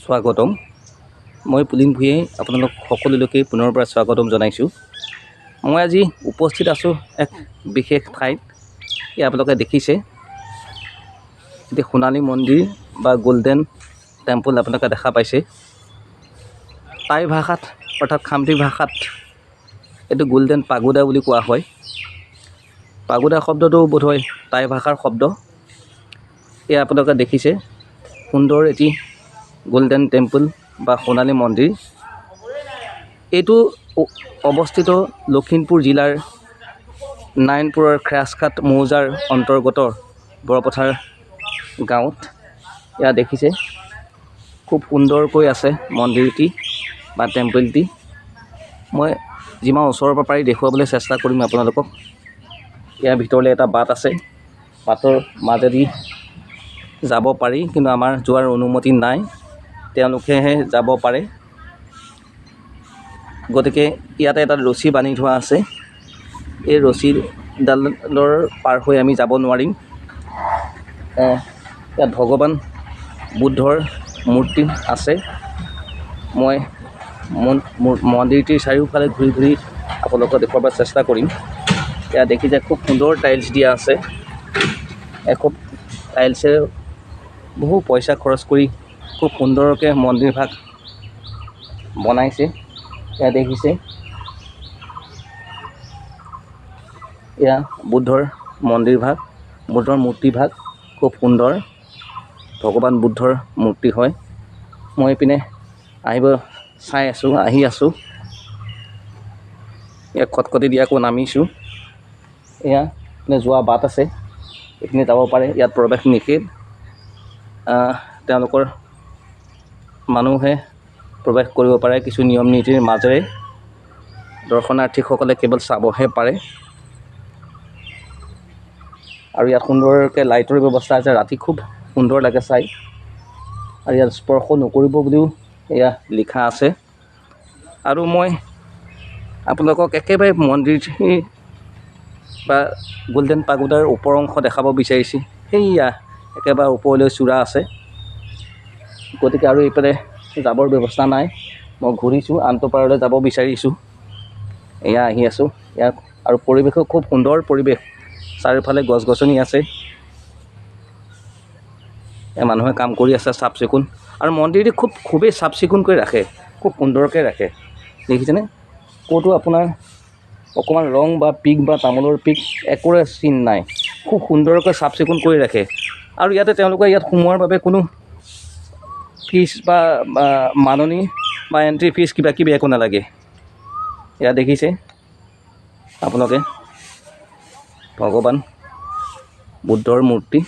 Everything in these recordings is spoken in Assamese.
স্বাগতম। মই পুলিন ভূঞাই আপোনালোক সকলোলৈকে পুনৰ পৰা স্বাগতম জনাইছোঁ। মই আজি উপস্থিত আছোঁ এক বিশেষ ঠাইত। আপোনালোকে দেখিছে এতিয়া সোণালী মন্দিৰ বা গল্ডেন টেম্পল আপোনালোকে দেখা পাইছে। টাই ভাষাত অৰ্থাৎ খামতি ভাষাত এইটো গল্ডেন পাগোডা বুলি কোৱা হয়। পাগোডা শব্দটো বোধহয় টাই ভাষাৰ শব্দ। আপোনালোকে দেখিছে সুন্দৰ এটি গল্ডেন টেম্পল বা সোণালী মন্দিৰ। এইটো অৱস্থিত লখিমপুৰ জিলাৰ নাৰায়ণপুৰৰ খেৰাজঘাট মৌজাৰ অন্তৰ্গত বৰপথাৰ গাঁৱত। দেখিছে খুব সুন্দৰকৈ আছে মন্দিৰটি বা টেম্পলটি। মই যিমান ওচৰৰ পৰা পাৰি দেখুৱাবলৈ চেষ্টা কৰিম আপোনালোকক। ইয়াৰ ভিতৰলৈ এটা বাট আছে, বাটৰ মাজেদি যাব পাৰি, কিন্তু আমাৰ যোৱাৰ অনুমতি নাই, তেওঁলোকেহে যাব পাৰে। গতিকে ইয়াতে এটা ৰছী বান্ধি থোৱা আছে, এই ৰছীডালৰ পাৰ হৈ আমি যাব নোৱাৰিম। ইয়াত ভগৱান বুদ্ধৰ মূৰ্তি আছে। মই মন্দিৰটিৰ চাৰিওফালে ঘূৰি ঘূৰি আপোনালোকক দেখুৱাব চেষ্টা কৰিম। ইয়াত দেখিছে খুব সুন্দৰ টাইলছ দিয়া আছে। খুব টাইলছে বহু পইচা খৰচ কৰি খুব সুন্দৰকৈ মন্দিৰভাগ বনাইছে। দেখিছে এয়া বুদ্ধৰ মন্দিৰভাগ, বুদ্ধৰ মূৰ্তিভাগ খুব সুন্দৰ। ভগৱান বুদ্ধৰ মূৰ্তি হয়। মই এইপিনে আহি আছোঁ। ইয়াক খটখটি দি আকৌ নামিছোঁ। এপিনে যোৱা বাট আছে, এইখিনি যাব পাৰে। ইয়াত প্ৰৱেশ নিষেধ। তেওঁলোকৰ মানুহে প্ৰৱেশ কৰিব পাৰে কিছু নিয়ম নীতিৰ মাজেৰে। দৰ্শনাৰ্থীসকলে কেৱল চাবহে পাৰে। আৰু ইয়াত সুন্দৰকৈ লাইটৰ ব্যৱস্থা আছে, ৰাতি খুব সুন্দৰ লাগে চাই। আৰু ইয়াত স্পৰ্শ নকৰিব বুলিও লিখা আছে। আৰু মই আপোনালোকক একেবাৰে মন্দিৰটি বা গল্ডেন পাগোডাৰ ওপৰ অংশ দেখাব বিচাৰিছোঁ। সেইয়া একেবাৰে ওপৰলৈ চূড়া আছে। গতিকে আৰু এইফালে যাবৰ ব্যৱস্থা নাই। মই ঘূৰিছোঁ, আনটো পাৰলৈ যাব বিচাৰিছোঁ। আহি আছোঁ। ইয়াত আৰু পৰিৱেশো খুব সুন্দৰ পৰিৱেশ। চাৰিওফালে গছ গছনি আছে। মানুহে কাম কৰি আছে চাফ চিকুণ। আৰু মন্দিৰটি খুবেই চাফ চিকুণকৈ ৰাখে, খুব সুন্দৰকৈ ৰাখে। দেখিছেনে? ক'তো আপোনাৰ অকণমান ৰং বা পিক বা তামোলৰ পিক একোৰে চিন নাই। খুব সুন্দৰকৈ চাফ চিকুণ কৰি ৰাখে। আৰু ইয়াতে তেওঁলোকে ইয়াত সোমোৱাৰ বাবে কোনো ফিজ বা মাননি বা এণ্ট্ৰি ফিজ কিবা কিবি একো নালাগে। দেখিছে আপোনালোকে ভগৱান বুদ্ধৰ মূৰ্তি।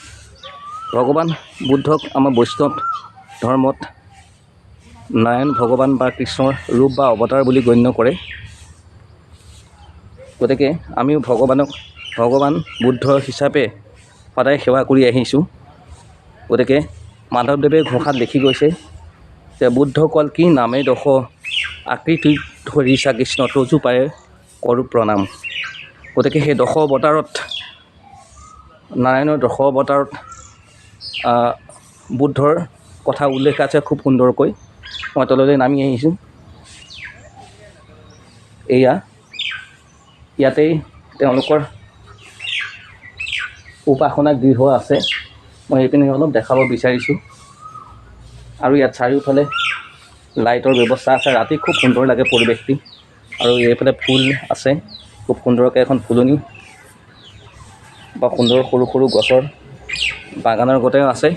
ভগৱান বুদ্ধক আমাৰ বৈষ্ণৱ ধৰ্মত নাৰায়ণ ভগৱান বা কৃষ্ণৰ ৰূপ বা অৱতাৰ বুলি গণ্য কৰে। গতিকে আমিও ভগৱান বুদ্ধ হিচাপে সদায় সেৱা কৰি আহিছোঁ। গতিকে মাধৱদেৱে ঘোষাত লিখি গৈছে যে বুদ্ধ কল কি নামে দশ আকৃতি ধৰিছা কৃষ্ণ তজু পায়ে কৰো প্ৰণাম। গতিকে সেই দশ অৱতাৰত নাৰায়ণৰ দশ অৱতাৰত বুদ্ধৰ কথা উল্লেখ আছে খুব সুন্দৰকৈ। মই তললৈ নামি আহিছোঁ। ইয়াতেই তেওঁলোকৰ উপাসনা গৃহ আছে। মই এইপিনে অলপ দেখাব বিচাৰিছোঁ। আৰু ইয়াত চাৰিওফালে লাইটৰ ব্যৱস্থা আছে। ৰাতি খুব সুন্দৰ লাগে পৰিৱেশটি। আৰু এইফালে ফুল আছে খুব সুন্দৰকৈ, এখন ফুলনি বা সুন্দৰ সৰু সৰু গছৰ বাগানৰ গতেও আছে।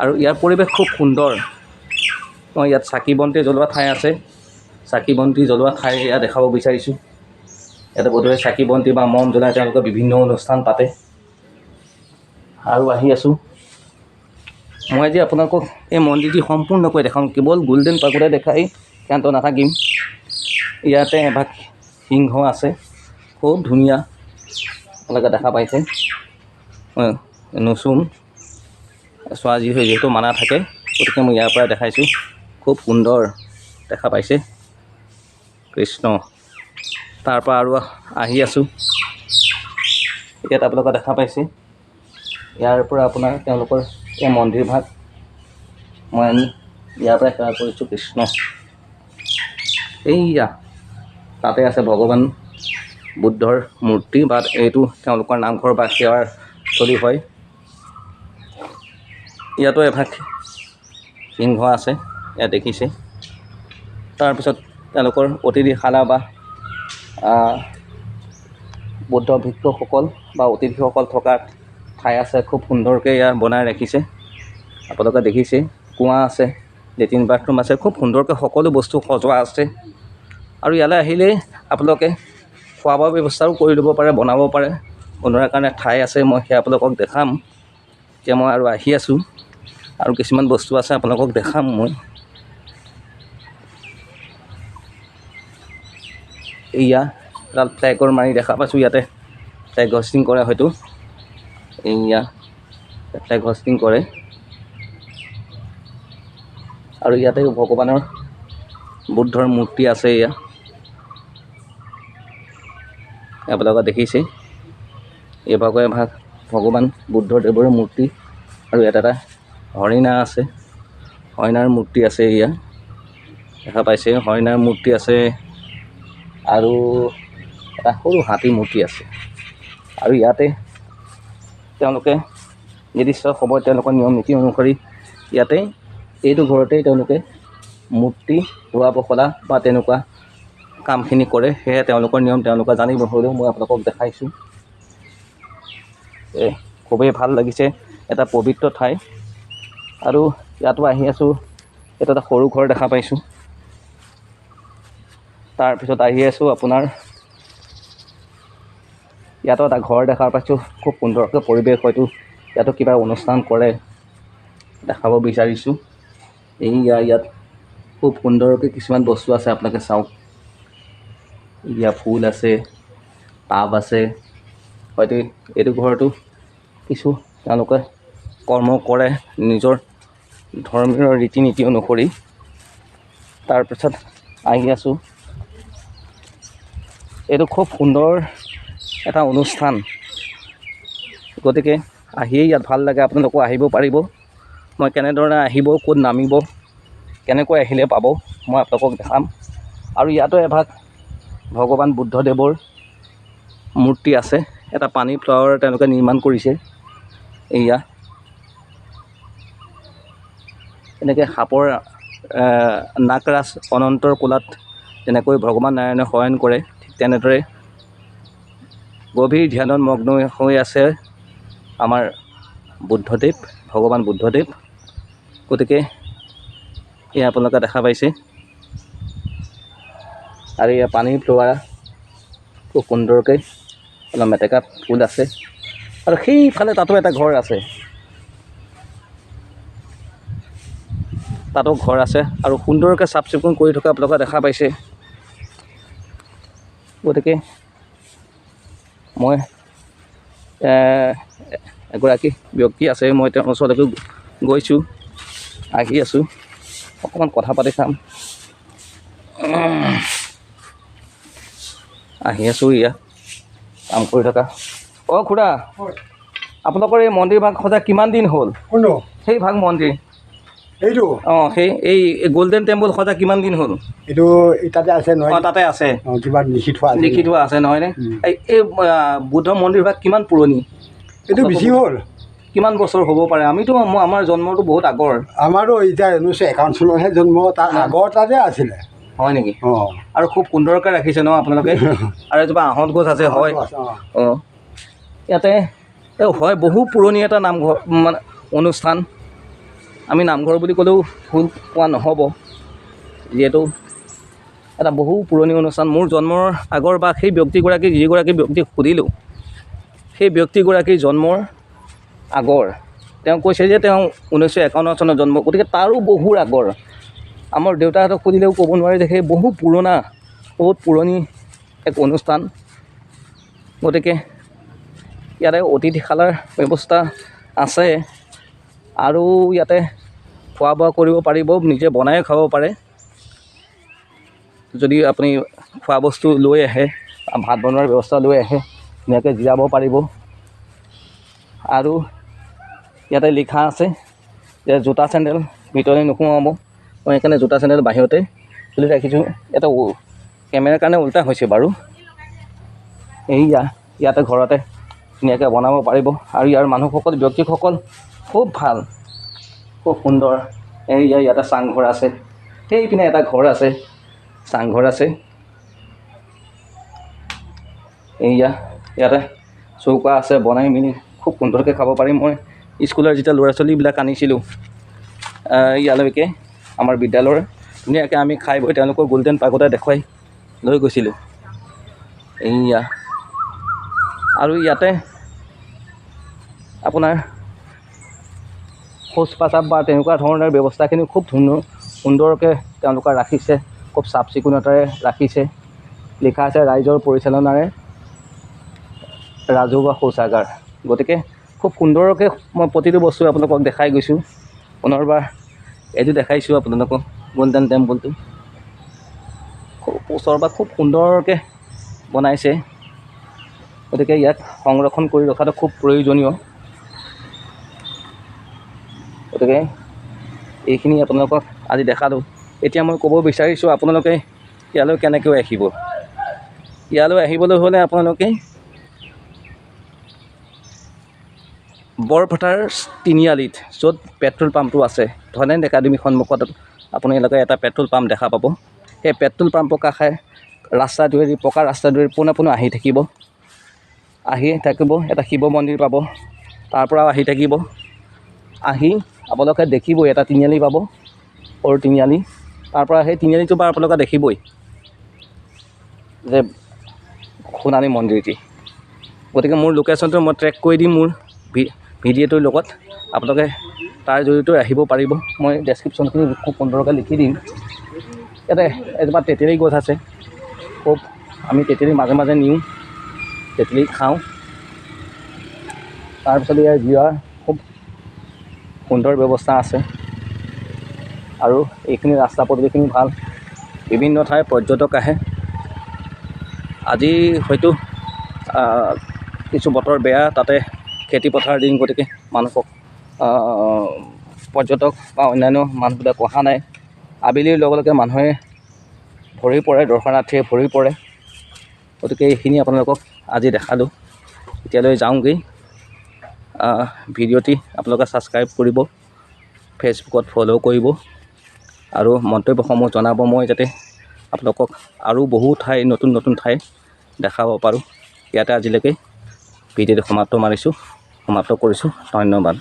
আৰু ইয়াৰ পৰিৱেশ খুব সুন্দৰ। মই ইয়াত চাকি বন্তি জ্বলোৱা ঠাই আছে, চাকি বন্তি জ্বলোৱা ঠাই দেখাব বিচাৰিছোঁ। ইয়াতে বোধহয় চাকি বন্তি বা মম জ্বলাই তেওঁলোকে বিভিন্ন অনুষ্ঠান পাতে। আৰু আহি আছোঁ। মই আজি আপোনালোকক এই মন্দিৰটি সম্পূৰ্ণকৈ দেখাওঁ। কেৱল গল্ডেন পাগোডা দেখাই ক্ষান্ত নাথাকিম। ইয়াতে এভাগ সিংহ আছে, খুব ধুনীয়া আপোনালোকে দেখা পাইছে। নুচুম, চোৱা যিহেতু মানা থাকে, গতিকে মই ইয়াৰ পৰা দেখাইছোঁ। খুব সুন্দৰ দেখা পাইছে কৃষ্ণ। তাৰপৰা আৰু আহি আছোঁ। ইয়াত আপোনালোকে দেখা পাইছে। ইয়াৰ পৰা আপোনাৰ তেওঁলোকৰ এই মন্দিৰভাগ মই আনি ইয়াৰ পৰাই সেৱা কৰিছোঁ কৃষ্ণ। এইয়া তাতে আছে ভগৱান বুদ্ধৰ মূৰ্তি বা এইটো তেওঁলোকৰ নামঘৰ বা সেৱাৰ স্থলী হয়। ইয়াতো এভাগ সিংহ আছে, ইয়াত দেখিছে। তাৰপিছত তেওঁলোকৰ অতিথিশালা বা বুদ্ধ ভিক্ষুসকল বা অতিথিসকল থকা ঠাই আছে, খুব সুন্দৰকৈ ইয়াৰ বনাই ৰাখিছে। আপোনালোকে দেখিছে, কুঁৱা আছে, লেট্ৰিন বাথৰুম আছে, খুব সুন্দৰকৈ সকলো বস্তু সজোৱা আছে। আৰু ইয়ালৈ আহিলেই আপোনালোকে খোৱা বোৱা ব্যৱস্থাও কৰি ল'ব পাৰে, বনাব পাৰে। বনোৱাৰ কাৰণে ঠাই আছে, মই সেয়া আপোনালোকক দেখাম। এতিয়া মই আৰু আহি আছোঁ, আৰু কিছুমান বস্তু আছে আপোনালোকক দেখাম মই। এয়া এডাল ফ্লেগৰ মাৰি দেখা পাইছোঁ, ইয়াতে ফ্লেগ হোষ্টিং কৰে হয়তো। এয়া ফ্লেগ হোষ্টিং কৰে। আৰু ইয়াতে ভগৱানৰ বুদ্ধৰ মূৰ্তি আছে। এয়া আপোনালোকে দেখিছে, এইভাগে এভাগ ভগৱান বুদ্ধদেৱৰ মূৰ্তি। আৰু ইয়াত এটা হৰিণা আছে, হৰিণাৰ মূৰ্তি আছে। এয়া দেখা পাইছে, হৰিণাৰ মূৰ্তি আছে। আৰু এটা সৰু হাতী মূৰ্তি আছে। আৰু ইয়াতে তেওঁলোকে নিৰ্দিষ্ট সময়ত তেওঁলোকৰ নিয়ম নীতি অনুসৰি ইয়াতে এইটো ঘৰতেই তেওঁলোকে মূৰ্তি ধোৱা পখলা বা তেনেকুৱা কামখিনি কৰে। সেয়ে তেওঁলোকৰ নিয়ম তেওঁলোকে জানিব, হ'লেও মই আপোনালোকক দেখাইছোঁ। খুবেই ভাল লাগিছে, এটা পবিত্ৰ ঠাই। আৰু ইয়াতো আহি আছোঁ, এটা সৰু ঘৰ দেখা পাইছোঁ। তাৰপিছত আহি আছোঁ আপোনাৰ ইয়াতো এটা ঘৰ দেখা পাইছোঁ, খুব সুন্দৰকৈ পৰিৱেশ। হয়তো ইয়াতো কিবা অনুষ্ঠান কৰে, দেখাব বিচাৰিছোঁ। ইয়াত খুব সুন্দৰকৈ কিছুমান বস্তু আছে, আপোনালোকে চাওক। ইয়াত ফুল আছে, টাব আছে। হয়তো এইটো ঘৰতো কিছু তেওঁলোকে কৰ্ম কৰে নিজৰ ধৰ্মীয় ৰীতি নীতি অনুসৰি। তাৰপিছত আহি আছোঁ, এইটো খুব সুন্দৰ এটা অনুষ্ঠান, গতিকে আহিয়েই ইয়াত ভাল লাগে। আপোনালোকো আহিব পাৰিব। মই কেনেধৰণে আহিব, ক'ত নামিব, কেনেকৈ আহিলে পাব, মই আপোনালোকক দেখাম। আৰু ইয়াতো এভাগ ভগৱান বুদ্ধদেৱৰ মূৰ্তি আছে। এটা পানী ফ্লাৱাৰ তেওঁলোকে নিৰ্মাণ কৰিছে। এয়া এনেকৈ সাপৰ নাগৰাজ অনন্তৰ কোলাত যেনেকৈ ভগৱান নাৰায়ণে শয়ন কৰে, ঠিক তেনেদৰে গভীৰ ধ্যানত মগ্ন হৈ আছে আমাৰ বুদ্ধদেৱ, ভগৱান বুদ্ধদেৱ। গতিকে এয়া আপোনালোকে দেখা পাইছে। আৰু এয়া পানীৰ ফ্লাৱাৰ খুব সুন্দৰকৈ অলপ মেটেকা ফুল আছে। আৰু সেইফালে তাতো এটা ঘৰ আছে, তাতো ঘৰ আছে। আৰু সুন্দৰকৈ চাফ চিকুণ কৰি থকা আপোনালোকে দেখা পাইছে। গতিকে মই এগৰাকী ব্যক্তি আছে, মই তেওঁৰ ওচৰলৈকে গৈছোঁ, আহি আছোঁ, অকণমান কথা পাতি চাম। আহি আছোঁ ইয়াত কাম কৰি থকা। অঁ খুৰা, আপোনালোকৰ এই মন্দিৰ ভাগ সজাই কিমান দিন হ'ল? সেই ভাগ মন্দিৰ এইটো সেই এই গল্ডেন টেম্পল সজা কিমান দিন হ'ল? এইটো তাতে আছে নহয়? তাতে আছে, কিবা লিখি থোৱা আছে নহয়নে? এই বুদ্ধ মন্দিৰ ভাগ কিমান পুৰণি? এইটো বেছি হ'ল। কিমান বছৰ হ'ব পাৰে? আমিতো আমাৰ জন্মটো বহুত আগৰ। আমাৰো এতিয়া 1951 চনতহে জন্ম, তাৰ আগৰ তাতে আছিলে। হয় নেকি? আৰু খুব সুন্দৰকৈ ৰাখিছে ন আপোনালোকে? আৰু এজোপা আহঁত গছ আছে। হয়, ইয়াতে হয় বহু পুৰণি এটা নামঘৰ মানে অনুষ্ঠান। আমি নামঘৰ বুলি ক'লেও ভুল কোৱা নহ'ব, যিহেতু এটা বহু পুৰণি অনুষ্ঠান। মোৰ জন্মৰ আগৰ বা সেই ব্যক্তিগৰাকীক যিগৰাকী ব্যক্তিক সুধিলোঁ, সেই ব্যক্তিগৰাকীৰ জন্মৰ আগৰ তেওঁ কৈছে যে তেওঁ 1951 চনত জন্ম, গতিকে তাৰো বহু আগৰ। আমাৰ দেউতাহঁতক সুধিলেও ক'ব নোৱাৰে যে সেই বহু পুৰণা, বহুত পুৰণি এক অনুষ্ঠান। গতিকে ইয়াতে অতিথিশালাৰ ব্যৱস্থা আছে। আৰু ইয়াতে খোৱা বোৱা কৰিব পাৰিব, নিজে বনাই খাব পাৰে। যদি আপুনি খোৱা বস্তু লৈ আহে, ভাত বনোৱাৰ ব্যৱস্থা লৈ আহে, ধুনীয়াকৈ জিৰাব পাৰিব। আৰু ইয়াতে লিখা আছে যে জোতা চেণ্ডেল ভিতৰলৈ নোসোমাব, মই সেইকাৰণে জোতা চেণ্ডেল বাহিৰতে খুলি ৰাখিছোঁ। এটা কেমেৰাৰ কাৰণে উল্টা হৈছে বাৰু। ইয়াতে ঘৰতে ধুনীয়াকৈ বনাব পাৰিব। আৰু ইয়াৰ মানুহসকল ব্যক্তিসকল খুব ভাল, খুব সুন্দৰ। ইয়াতে চাংঘৰ আছে, সেইপিনে এটা ঘৰ আছে, চাংঘৰ আছে। ইয়াতে চৌকা আছে, বনাই মেলি খুব সুন্দৰকৈ খাব পাৰিম। মই স্কুলৰ যেতিয়া ল'ৰা ছোৱালীবিলাক আনিছিলোঁ ইয়ালৈকে আমাৰ বিদ্যালয়ৰ, ধুনীয়াকৈ আমি খাই বৈ তেওঁলোকৰ গ'ল্ডেন পাগোডা দেখুৱাই লৈ গৈছিলোঁ। আৰু ইয়াতে আপোনাৰ শৌচ পাচাব বা তেনেকুৱা ধৰণৰ ব্যৱস্থাখিনি খুব সুন্দৰকৈ তেওঁলোকে ৰাখিছে, খুব চাফ চিকুণতাৰে ৰাখিছে। লিখা আছে ৰাইজৰ পৰিচালনাৰে ৰাজহুৱা শৌচাগাৰ। গতিকে খুব সুন্দৰকৈ মই প্ৰতিটো বস্তু আপোনালোকক দেখাই গৈছোঁ। পুনৰবাৰ এইটো দেখাইছোঁ আপোনালোকক গ'ল্ডেন টেম্পলটো। ওচৰৰ পৰা খুব সুন্দৰকৈ বনাইছে। গতিকে ইয়াক সংৰক্ষণ কৰি ৰখাটো খুব প্ৰয়োজনীয়। গতিকে এইখিনি আপোনালোকক আজি দেখালোঁ। এতিয়া মই ক'ব বিচাৰিছোঁ আপোনালোকে ইয়ালৈ কেনেকৈ আহিব। ইয়ালৈ আহিবলৈ হ'লে আপোনালোকে বৰপথাৰ তিনিআলিত য'ত পেট্ৰল পাম্পটো আছে, ধনেণ্ড একাডেমীৰ সন্মুখত আপোনালোকে এটা পেট্ৰল পাম্প দেখা পাব। সেই পেট্ৰল পাম্পৰ কাষে ৰাস্তাটোৱেদি, পকা ৰাস্তাটোৱেদি পোনে আহি থাকিব। এটা শিৱ মন্দিৰ পাব, তাৰ পৰাও আহি থাকিব। আহি আপোনালোকে দেখিবই এটা তিনিআলি পাব, সৰু তিনিআলি। তাৰপৰা সেই তিনিআলিটোৰ পৰা আপোনালোকে দেখিবই যে সোণালী মন্দিৰটি। গতিকে মোৰ লোকেশ্যনটো মই ট্ৰেক কৰি দিম মোৰ ভিডিঅ'টোৰ লগত, আপোনালোকে তাৰ জৰিয়তে আহিব পাৰিব। মই ডেছক্ৰিপশ্যনখিনি খুব সুন্দৰকৈ লিখি দিম। ইয়াতে এজোপা তেতেলী গছ আছে, খুব আমি তেতেলী মাজে মাজে নিওঁ, তেতেলী খাওঁ। তাৰপিছত ইয়াৰ জিৰাৰ খুব সুন্দৰ ব্যৱস্থা আছে। আৰু এইখিনি ৰাস্তা পদূলিখিনি ভাল, বিভিন্ন ঠাইৰ পৰ্যটক আহে। আজি হয়তো কিছু বতৰ বেয়া, তাতে খেতি পথাৰৰ দিন, গতিকে মানুহক পৰ্যটক বা অন্যান্য মানুহবিলাক অহা নাই। আবেলিৰ লগে লগে মানুহে ভৰি পৰে, দৰ্শনাৰ্থীয়ে ভৰি পৰে। গতিকে এইখিনি আপোনালোকক আজি দেখালোঁ। এতিয়ালৈ যাওঁগৈ। ভিডিঅ'টি আপোনালোকে ছাবস্ক্ৰাইব কৰিব, ফেচবুকত ফ'ল' কৰিব আৰু মন্তব্যসমূহ জনাব, মই যাতে আপোনালোকক আৰু বহু ঠাই, নতুন নতুন ঠাই দেখাব পাৰোঁ। ইয়াতে আজিলৈকে ভিডিঅ'টো সমাপ্ত কৰিছোঁ। ধন্যবাদ।